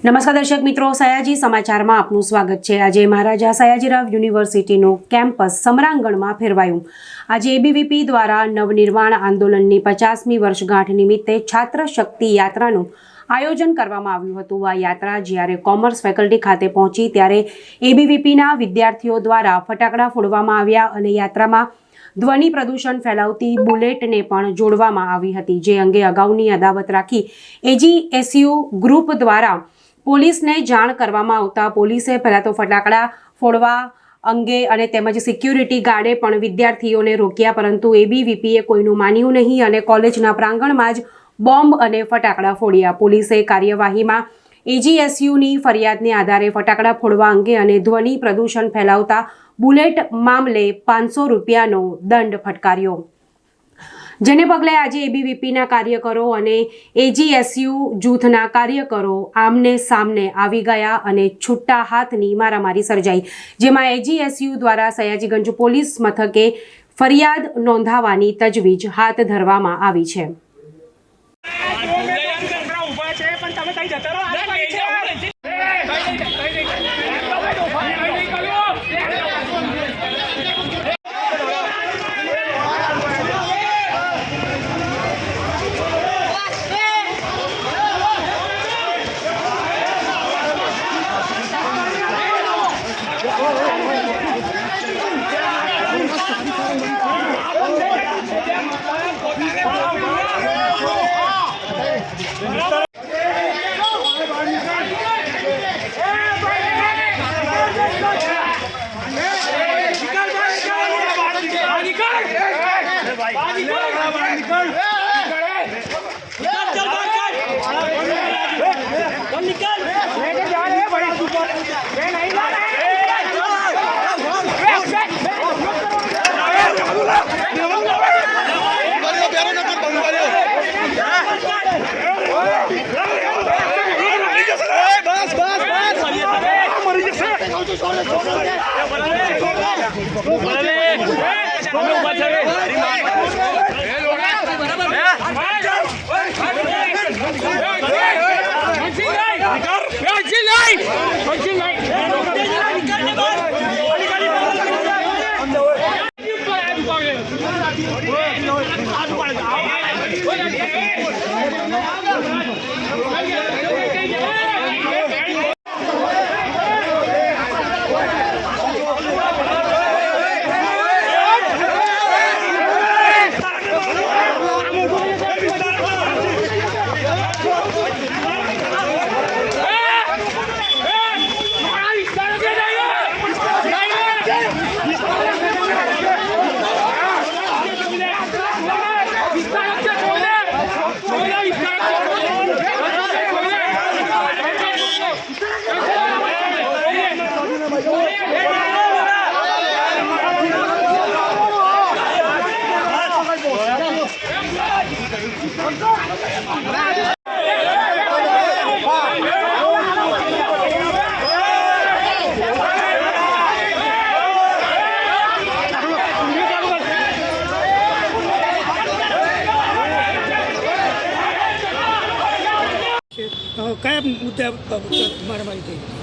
નમસ્કાર દર્શક મિત્રો, સયાજી સમાચારમાં આપનું સ્વાગત છે। આજે મહારાજા સયાજીરાવ યુનિવર્સિટીનું કેમ્પસ સમરાંગણમાં ફેરવાયું। આજે એબીવીપી દ્વારા નવનિર્માણ આંદોલનની 50મી વર્ષગાંઠ નિમિત્તે છાત્ર શક્તિ યાત્રાનું આયોજન કરવામાં આવ્યું હતું। આ યાત્રા જ્યારે કોમર્સ ફેકલ્ટી ખાતે પહોંચી ત્યારે એબીવીપીના વિદ્યાર્થીઓ દ્વારા ફટાકડા ફોડવામાં આવ્યા અને યાત્રામાં ધ્વનિ પ્રદૂષણ ફેલાવતી બુલેટને પણ જોડવામાં આવી હતી, જે અંગે અગાઉની અદાવત રાખી એજીએસયુ ગ્રુપ દ્વારા પોલીસને જાણ કરવામાં આવતા પોલીસે પહેલાં તો ફટાકડા ફોડવા અંગે અને તેમજ સિક્યુરિટી ગાર્ડે પણ વિદ્યાર્થીઓને રોક્યા, પરંતુ એબીવીપીએ કોઈનું માન્યું નહીં અને કોલેજના પ્રાંગણમાં જ બોમ્બ અને ફટાકડા ફોડ્યા। પોલીસે કાર્યવાહીમાં એજીએસયુની ફરિયાદને આધારે ફટાકડા ફોડવા અંગે અને ધ્વનિ પ્રદૂષણ ફેલાવતા બુલેટ મામલે 500 રૂપિયાનો દંડ ફટકાર્યો, જેને પગલે આજે એબીવીપીના કાર્યકરો અને એજીએસયુ જૂથના કાર્યકરો આમને સામને આવી ગયા અને છૂટા હાથની મારામારી સર્જાઈ, જેમાં એજીએસયુ દ્વારા સયાજીગંજ પોલીસ મથકે ફરિયાદ નોંધાવવાની તજવીજ હાથ ધરવામાં આવી છે।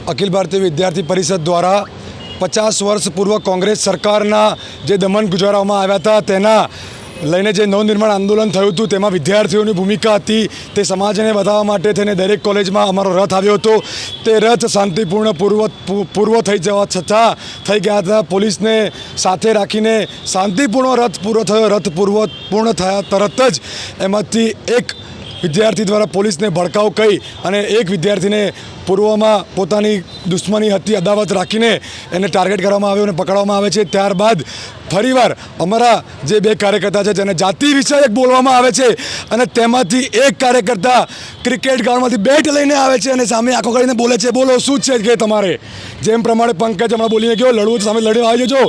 अखिल भारतीय विद्यार्थी परिषद द्वारा 50 वर्ष पूर्व कांग्रेस सरकारना जे दमन गुजारवामां आव्या हता तेना लईने जे नवनिर्माण आंदोलन थयुं हतुं तेमां विद्यार्थीओनी भूमिका हती। ते समाजने बताववा माटे थईने दरेक कॉलेजमां अमारो रथ આવ્યો હતો। તે રથ શાંતિપૂર્ણ પૂર્વ થઈ જવા છતાં થઈ ગયા હતા। પોલીસને સાથે રાખીને શાંતિપૂર્ણ રથ પૂરો થયો। રથ પૂર્ણ થયા તરત જ એમાંથી એક વિદ્યાર્થી દ્વારા પોલીસને ભડકાઉ કહી અને એક વિદ્યાર્થીને પૂર્વમાં પોતાની દુશ્મની હતી અદાવત રાખીને એને ટાર્ગેટ કરવામાં આવ્યો અને પકડવામાં આવે છે। ત્યારબાદ ફરીવાર અમારા જે બે કાર્યકર્તા છે જેને જાતિ વિષયક બોલવામાં આવે છે અને તેમાંથી એક કાર્યકર્તા ક્રિકેટ ગ્રાઉન્ડમાંથી બેટ લઈને આવે છે અને સામે આંખો કરીને બોલે છે, બોલો શું છે કે તમારે, જેમ પ્રમાણે પંકજ હમણાં બોલીને ગયો લડવું સામે લડી આવી જજો,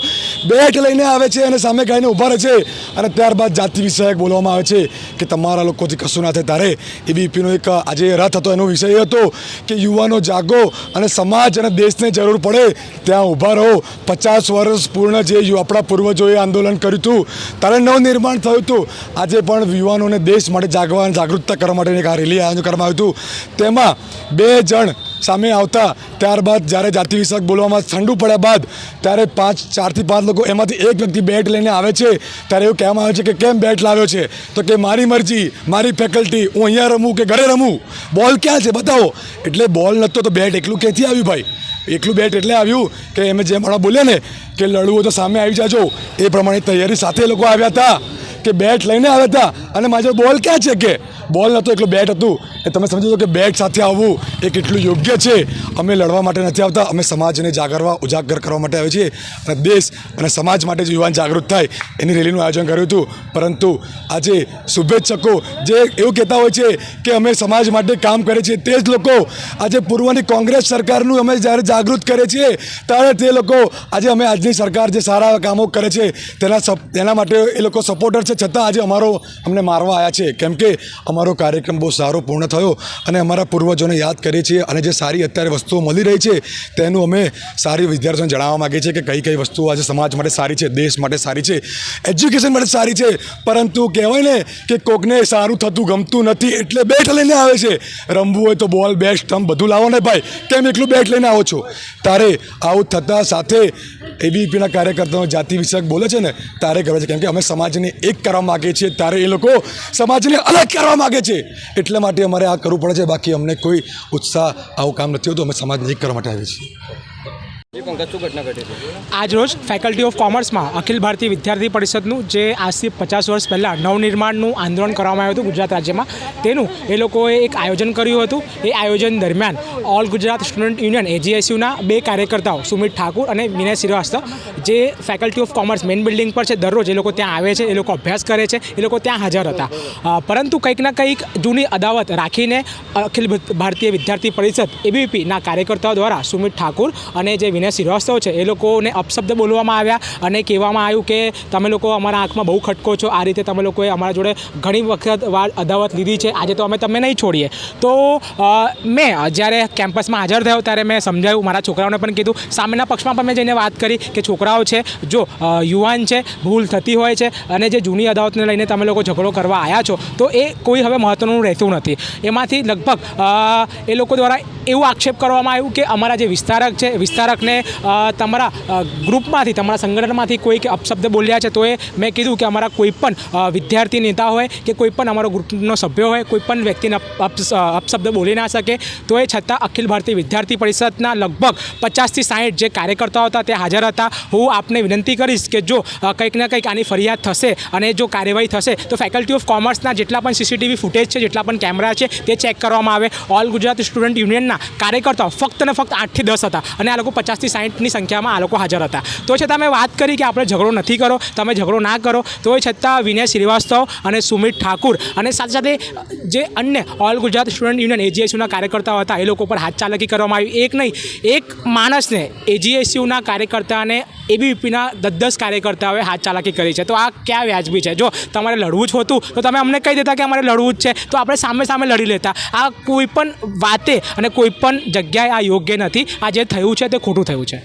બેટ લઈને આવે છે અને સામે ગાઈને ઊભા રહે છે અને ત્યારબાદ જાતિ વિષયક બોલવામાં આવે છે કે તમારા લોકોથી કશું ના થાય। ત્યારે એબીવીપીનો એક આજે રથ હતો, એનો વિષય એ હતો કે યુવાનો જાગો અને સમાજ અને દેશને જરૂર પડે ત્યાં ઊભા રહો। 50 વર્ષ પૂર્ણ જે આપણા પૂર્વજોએ આંદોલન કર્યું હતું ત્યારે નવનિર્માણ થયું હતું। આજે પણ યુવાનોને દેશ માટે જાગવા અને જાગૃતતા કરવા માટેની એક આ રેલી આયોજન કરવામાં આવ્યું હતું। તેમાં 2 જણ સામે આવતા ત્યારબાદ જ્યારે જાતિ વિષયક બોલવામાં ઠંડુ પડ્યા બાદ ત્યારે 4 થી 5 લોકો એમાંથી એક વ્યક્તિ બેટ લઈને આવે છે ત્યારે એવું કહેવામાં આવે છે કે કેમ બેટ લાવ્યો છે તો કે મારી મરજી, મારી ફેકલ્ટી, હું અહીંયા રમું કે ઘરે રમું, બોલ ક્યાં છે બતાવો. એટલે બોલ નહોતો તો બેટ એકલું ક્યાંથી આવ્યું ભાઈ? એકલું બેટ એટલે આવ્યું કે એમ જેમ હમણાં બોલ્યા ને કે લડવું હોય તો સામે આવી જાજો, એ પ્રમાણે તૈયારી સાથે એ લોકો આવ્યા હતા કે બેટ લઈને આવ્યા હતા. અને મારો બોલ ક્યાં છે કે બોલ નહોતો, એકલું બેટ હતું. એ તમે સમજો છો કે બેટ સાથે આવવું એ કેટલું યોગ્ય છે. અમે લડવા માટે નથી આવતા, અમે સમાજને ઉજાગર કરવા માટે આવ્યા છીએ અને દેશ અને સમાજ માટે જે યુવાન જાગૃત થાય એની રેલીનું આયોજન કર્યું હતું. પરંતુ આજે શુભેચ્છકો જે એવું કહેતા હોય છે કે અમે સમાજ માટે કામ કરે છે, તે જ લોકો આજે પૂર્વની કોંગ્રેસ સરકારનું અમે જ્યારે જાગૃત કરીએ છીએ ત્યારે તે લોકો આજે અમે આજની સરકાર જે સારા કામો કરે છે તેના માટે એ લોકો સપોર્ટર છે, છતાં આજે અમને મારવા આવ્યા છે. કેમ કે અમારો કાર્યક્રમ બહુ સારો પૂર્ણ થયો અને અમારા પૂર્વજોને યાદ કરીએ છીએ અને જે સારી અત્યારે વસ્તુઓ મળી રહી છે તેનું અમે સારી વિદ્યાર્થીઓને જણાવવા માગીએ છીએ કે કઈ વસ્તુઓ આજે સમાજ માટે સારી છે, દેશ માટે સારી છે, એજ્યુકેશન માટે સારી છે. પરંતુ કહેવાય ને કે કોકને સારું થતું ગમતું નથી એટલે બેટ લઈને આવે છે. રમવું હોય તો બોલ, બેટ, સ્ટમ્પ બધું લાવો ને ભાઈ, કેમ એકલું બેટ લઈને આવો છો? તારે આવું થતાં સાથે એબીવીપીના કાર્યકર્તાઓ જાતિ વિષયક બોલે છે ને તારે કરે છે. કેમ કે અમે સમાજને એક કરવા માગીએ છીએ ત્યારે એ લોકો સમાજને અલગ કરવા માગે છે. એટલા માટે અમારે આ કરવું પડે છે. બાકી અમને કોઈ ઉત્સાહ આવું કામ નથી હોતું. અમે સમાજને એક કરવા માટે આવીએ છીએ. આજરોજ ફેકલ્ટી ઓફ કોમર્સમાં અખિલ ભારતીય વિદ્યાર્થી પરિષદનું જે આજથી 50 વર્ષ પહેલાં નવનિર્માણનું આંદોલન કરવામાં આવ્યું હતું ગુજરાત રાજ્યમાં, તેનું એ લોકોએ એક આયોજન કર્યું હતું. એ આયોજન દરમિયાન ઓલ ગુજરાત સ્ટુડન્ટ યુનિયન AGSUના 2 કાર્યકર્તાઓ સુમિત ઠાકુર અને વિનય શ્રીવાસ્તવ જે faculty of commerce main building પર છે, દરરોજ એ લોકો ત્યાં આવે છે, એ લોકો અભ્યાસ કરે છે, એ લોકો ત્યાં હાજર હતા. પરંતુ કંઈક ના કંઈક જૂની અદાવત રાખીને અખિલ ભારતીય વિદ્યાર્થી પરિષદ ABVPના કાર્યકર્તાઓ દ્વારા સુમિત ઠાકુર અને જે વિનય શ્રીવાસ્તવ છે એ લોકોને અપશબ્દ બોલવામાં આવ્યા અને કહેવામાં આવ્યું કે તમે લોકો અમારા આંખમાં બહુ ખટકો છો, આ રીતે તમે લોકોએ અમારા જોડે ઘણી વખત અદાવત લીધી છે, આજે તો અમે તમને નહીં છોડીએ. તો મેં જ્યારે કેમ્પસમાં હાજર થયો ત્યારે મેં સમજાવ્યું, મારા છોકરાઓને પણ કીધું, સામેના પક્ષમાં પણ મેં જઈને વાત કરી કે છોકરાઓ છે, જો યુવાન છે, ભૂલ થતી હોય છે અને જે જૂની અદાવતને લઈને તમે લોકો ઝઘડો કરવા આવ્યા છો તો એ કોઈ હવે મહત્ત્વનું રહેતું નથી. એમાંથી લગભગ એ લોકો દ્વારા એવું આક્ષેપ કરવામાં આવ્યું કે અમારા જે વિસ્તારક છે, વિસ્તારકને તમારા ગ્રુપમાંથી, તમારા સંગઠનમાંથી કોઈક અપશબ્દ બોલ્યા છે. તો એ મેં કીધું કે અમારા કોઈ પણ વિદ્યાર્થી નેતા હોય કે કોઈ પણ અમારો ગ્રુપનો સભ્ય હોય, કોઈ પણ વ્યક્તિને અપશબ્દ બોલી ના શકે. તો એ છતાં અખિલ ભારતીય વિદ્યાર્થી પરિષદના લગભગ 50 થી 60 જે કાર્યકર્તાઓ હતા તે હાજર હતા. હું આપને વિનંતી કરીશ કે જો કંઈક ના કંઈક આની ફરિયાદ થશે અને જો કાર્યવાહી થશે તો ફેકલ્ટી ઓફ કોમર્સના જેટલા પણ CCTV ફૂટેજ છે, જેટલા પણ કેમેરા છે તે ચેક કરવામાં આવે. ઓલ ગુજરાત સ્ટુડન્ટ યુનિયનના કાર્યકર્તાઓ ફક્ત ને ફક્ત 8 થી 10 હતા અને આ લોકો 50 થી 60ની સંખ્યામાં આ લોકો હાજર હતા. તો છતાં મેં વાત કરી કે આપણે ઝઘડો નથી કરો, તમે ઝઘડો ના કરો. તો એ છતાં વિનય શ્રીવાસ્તવ અને સુમિત ઠાકુર અને સાથે સાથે જે અન્ય ઓલ ગુજરાત સ્ટુડન્ટ યુનિયન AGSUના કાર્યકર્તાઓ હતા એ લોકો પર હાથ ચાલાકી કરવામાં આવી. એક નહીં, એક માણસને AGSUના કાર્યકર્તાને ABVPના 10 કાર્યકર્તાઓએ હાથ ચાલાકી કરી છે. તો આ ક્યાં વ્યાજબી છે? જો તમારે લડવું જ હોતું તો તમે અમને કહી દેતા કે અમારે લડવું જ છે, તો આપણે સામે સામે લડી લેતા. આ કોઈ પણ વાતે અને કોઈ પણ જગ્યાએ આ યોગ્ય નથી. આ જે થયું છે તે ખોટું થયું છે.